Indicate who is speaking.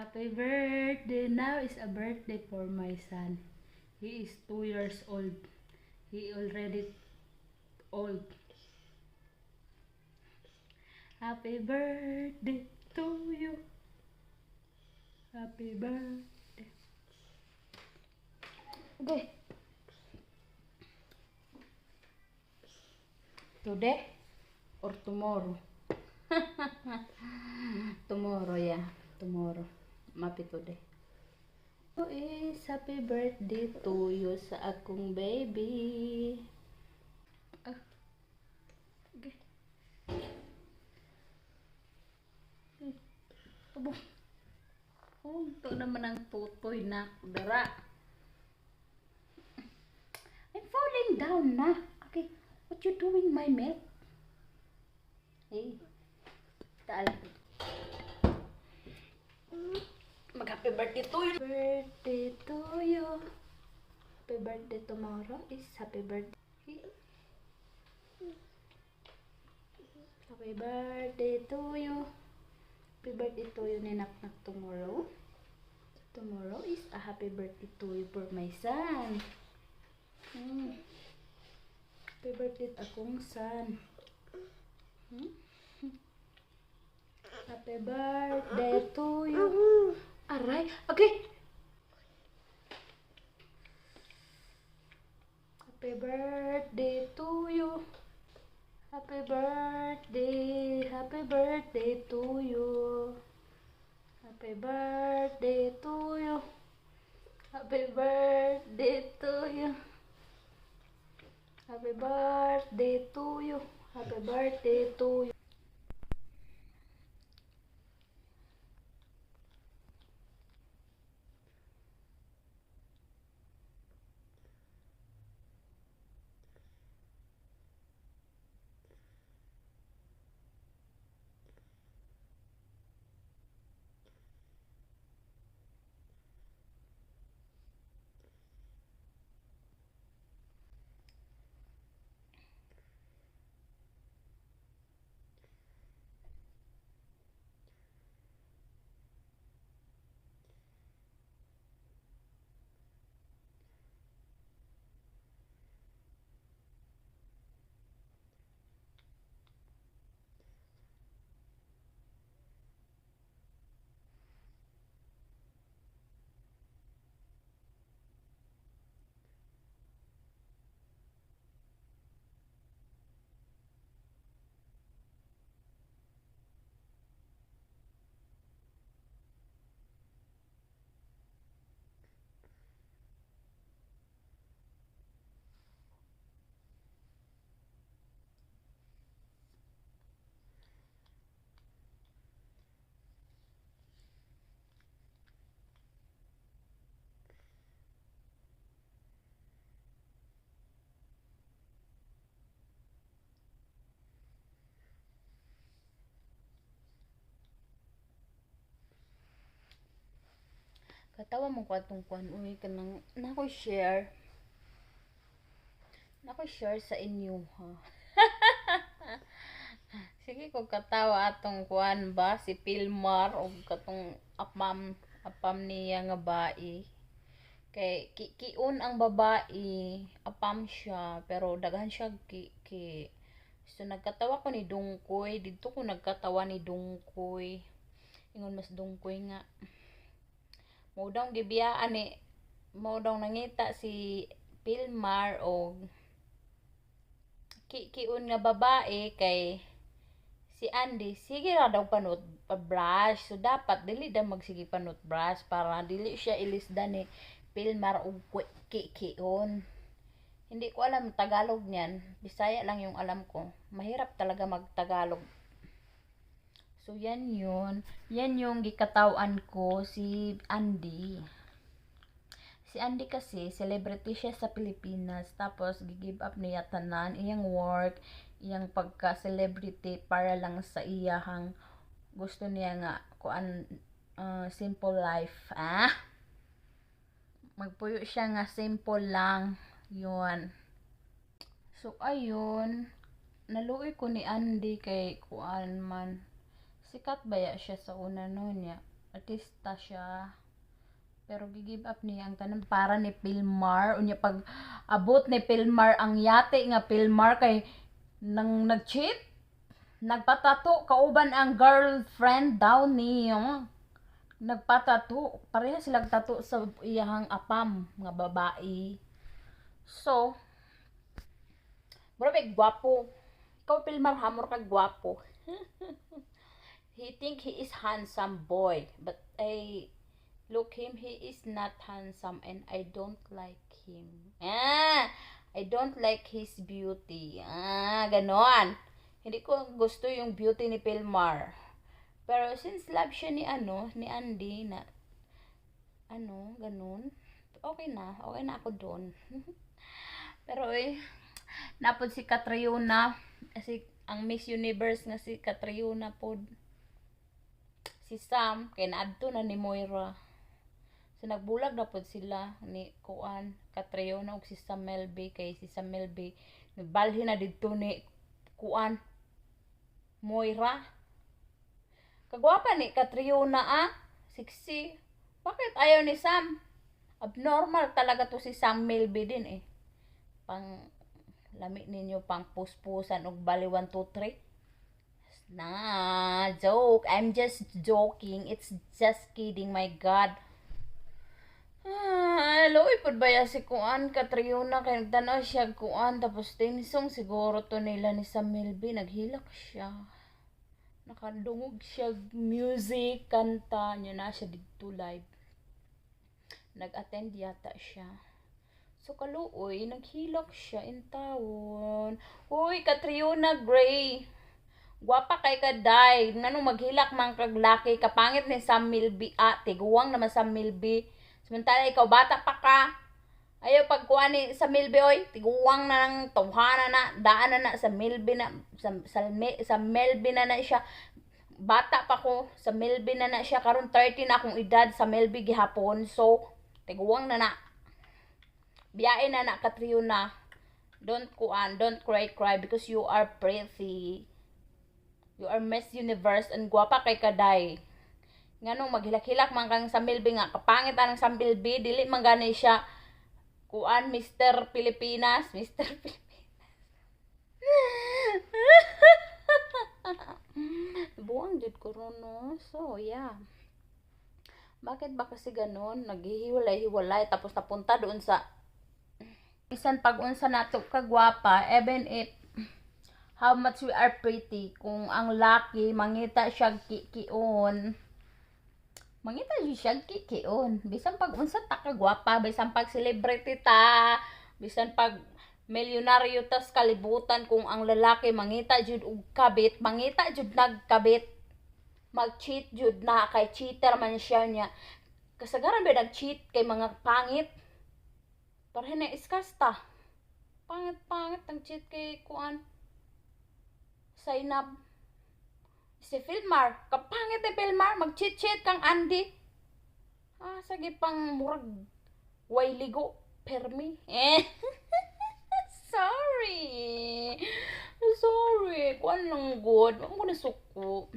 Speaker 1: Happy birthday. Now is a birthday for my son. He is 2 years old. He already old. Happy birthday to you. Happy birthday. Okay. Today or tomorrow? Tomorrow, yeah. Tomorrow. Mapi today. Oh, is happy birthday to you sa akong baby. Ah, okay. Abo. Oh, ito naman ang tutoy na dara. I'm falling down na. Okay, what you doing, my milk? Hey, taal. Mag-happy birthday to you. Birthday to you. Happy birthday tomorrow is happy birthday. Happy birthday to you. Happy birthday to you, Ninaknak, tomorrow. Tomorrow is a happy birthday to you for my son. Happy birthday akong son. Happy birthday to you. Aray, okay. Happy birthday to you. Happy birthday to you. Happy birthday to you. Happy birthday to you. Happy birthday to you. Happy birthday to you. Katawa mo ko atong kuan, uy, kanang nako-share sa inyo, ha. Sige ko katawa atong kuan ba si Pilmar o katong apam niya nga bae. Kay kiun ang babae, apam siya pero daghan siya ki. So nagkatawa ko ni Dungkoy, didto ko nagkatawa ni Dungkoy. Ingon mas Dungkoy nga mo daw gibiyaan ni mo daw nangita si Pilmar og kiun nga babae kay si Andy sige ra daw panut brush, so dapat dili daw magsige panut brush para dili siya ilisda ni Pilmar og kiun. Hindi ko alam Tagalog niyan, Bisaya lang yung alam ko, mahirap talaga magtagalog. So yan yun, yan yung gikatawan ko si Andy. Si Andy kasi celebrity siya sa Pilipinas, tapos gi-give up niya tanan iyang work, iyang pagka-celebrity para lang sa iyang gusto niya nga kuan simple life. Magpuyo siya nga simple lang yun. So ayun, naluoy ko ni Andy kay kuan man sikat baya siya sa una no niya. artista siya. Pero gi-give up niya ang tanan para ni Pilmar. Unya pag abot ni Pilmar ang yate nga Pilmar kay nang nag-cheat, nagpatato kauban ang girlfriend daw niya. Nagpatato, pareha silang tato sa iyahang apam nga babae. So, grabe gwapo. Ikaw Pilmar hamor kag gwapo. He think he is handsome boy, but I look him, he is not handsome and I don't like him. I don't like his beauty. Ganon. Hindi ko gusto yung beauty ni Pilmar. Pero since love siya ni ni Andy na ganon. Okay na ako doon. Pero napod si Catriona, si ang Miss Universe nga si Catriona pod. Si Sam kay naadto na ni Moira. So nagbulag na pod sila ni Catriona ug si Sam Melby kay si Sam Melby nagbalhin na didto ni Moira. Kagwapa ni Catriona sexy. Bakit ayaw ni Sam? Abnormal talaga to si Sam Melby din Pang lami ninyo pang puspusan og bali 1 2 3. Joke. I'm just joking. It's just kidding. My God. Hello, ipod ba ya si Catriona kay nagtanaw siya tapos tinsong siguro to nila ni Sam Melby naghilak siya. Nakadungog siya music, kanta niya na siya dito live. Nag-attend yata siya. So kaluoy, naghilak siya in tawon. Uy, Catriona Gray. Gwapa kay kaday. Nganong maghilak man kag laki kapangit ni Sam Melby. Tiguwang naman Sam Melby. Samantala ikaw bata pa ka. Ayaw pagkuha ni Sam Melby oy. Tiguwang na ng tawhana na. Daan na sa Melby na. Sa Melby na siya. Bata pa ko. Sa Melby na siya. Karon 30 na akong edad sa Melby gihapon. So, tiguwang na. Biyain na Catriona. Don't cry because you are pretty. You are Miss Universe and gwapa kay kaday. Nganong maghilak-hilak man kang Sam Melby nga kapangit anang Sam Melby dili man gani siya Mr. Pilipinas. Buang jud ko no. So, yeah. Bakit ba kasi ganon? Naghihiwalay tapos napunta doon sa bisan pag-unsa nato kagwapa, even if how much we are pretty, kung ang laki mangita siya kikion, bisan pag unsa ta kagwapa, bisan pag celebrity ta, bisan pag milyonaryo tas kalibutan, kung ang lalaki mangita jud og kabit, mangita jud nagkabit, mag-cheat jud na kay cheater man siya niya. Kasagaran ba nag-cheat kay mga pangit? Para na iskasta. Pangit ang cheat kay Sainab. Si Pilmar, kapangit ni Pilmar, mag-cheat kang Andy. Sige pang murag way ligo permi. Sorry. Kuan lang good. Ang ko nasuko.